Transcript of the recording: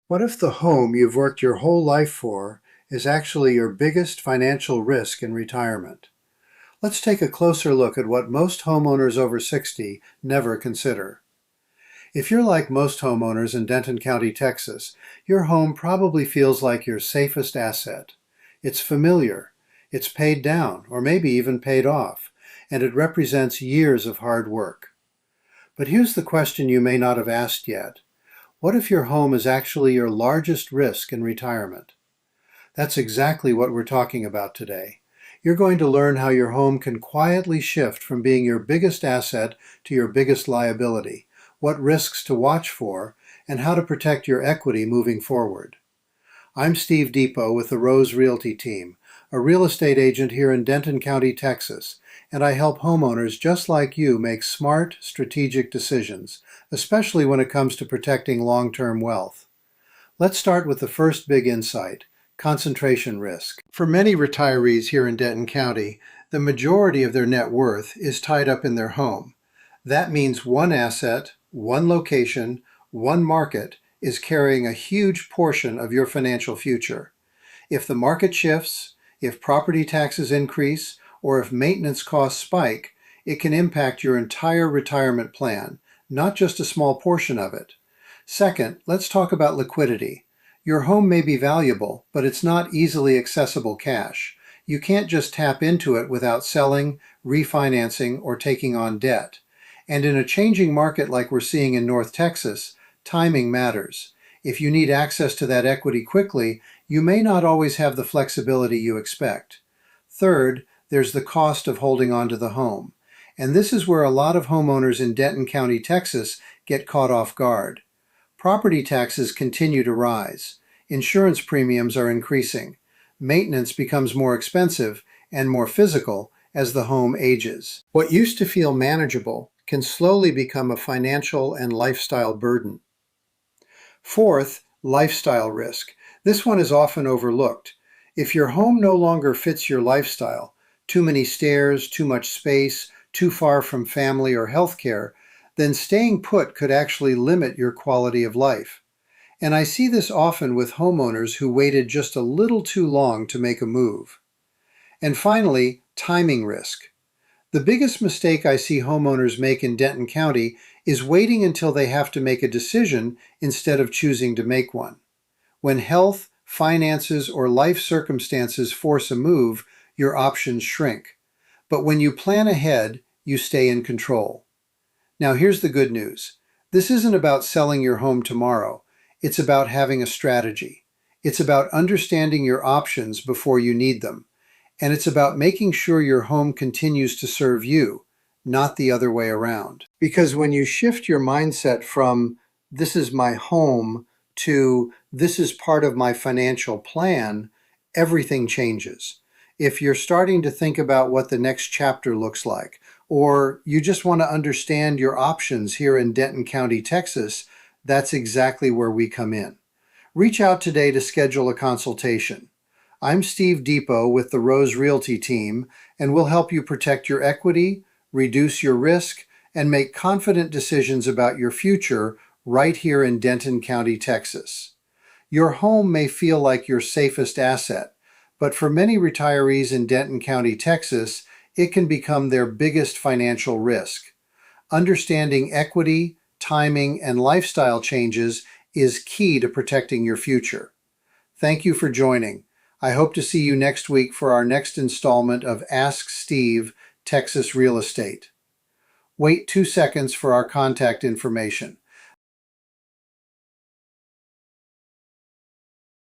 What if the home you've worked your whole life for is actually your biggest financial risk in retirement? Let's take a closer look at what most homeowners over 60 never consider. If you're like most homeowners in Denton County, Texas, your home probably feels like your safest asset. It's familiar, it's paid down, or maybe even paid off, and it represents years of hard work. But here's the question you may not have asked yet. What if your home is actually your largest risk in retirement? That's exactly what we're talking about today. You're going to learn how your home can quietly shift from being your biggest asset to your biggest liability, what risks to watch for, and how to protect your equity moving forward. I'm Steve Depoe with the Rose Realty Team, a real estate agent here in Denton County, Texas, and I help homeowners just like you make smart, strategic decisions, especially when it comes to protecting long-term wealth. Let's start with the first big insight: concentration risk. For many retirees here in Denton County, the majority of their net worth is tied up in their home. That means one asset, one location, one market is carrying a huge portion of your financial future. If the market shifts, if property taxes increase, or if maintenance costs spike, it can impact your entire retirement plan, not just a small portion of it. Second, let's talk about liquidity. Your home may be valuable, but it's not easily accessible cash. You can't just tap into it without selling, refinancing, or taking on debt. And in a changing market like we're seeing in North Texas, timing matters. If you need access to that equity quickly, you may not always have the flexibility you expect. Third, there's the cost of holding on to the home. And this is where a lot of homeowners in Denton County, Texas get caught off guard. Property taxes continue to rise. Insurance premiums are increasing. Maintenance becomes more expensive and more physical as the home ages. What used to feel manageable can slowly become a financial and lifestyle burden. Fourth, lifestyle risk. This one is often overlooked. If your home no longer fits your lifestyle, too many stairs, too much space, too far from family or healthcare, then staying put could actually limit your quality of life. And I see this often with homeowners who waited just a little too long to make a move. And finally, timing risk. The biggest mistake I see homeowners make in Denton County is waiting until they have to make a decision instead of choosing to make one. When health, finances, or life circumstances force a move, your options shrink. But when you plan ahead, you stay in control. Now here's the good news. This isn't about selling your home tomorrow. It's about having a strategy. It's about understanding your options before you need them. And it's about making sure your home continues to serve you, not the other way around. Because when you shift your mindset from "this is my home" to "this is part of my financial plan," everything changes. If you're starting to think about what the next chapter looks like, or you just want to understand your options here in Denton County, Texas, that's exactly where we come in. Reach out today to schedule a consultation. I'm Steve Depoe with the Rose Realty Team, and we'll help you protect your equity, reduce your risk, and make confident decisions about your future right here in Denton County, Texas. Your home may feel like your safest asset, but for many retirees in Denton County, Texas, it can become their biggest financial risk. Understanding equity, timing, and lifestyle changes is key to protecting your future. Thank you for joining. I hope to see you next week for our next installment of Ask Steve, Texas Real Estate. Wait 2 seconds for our contact information.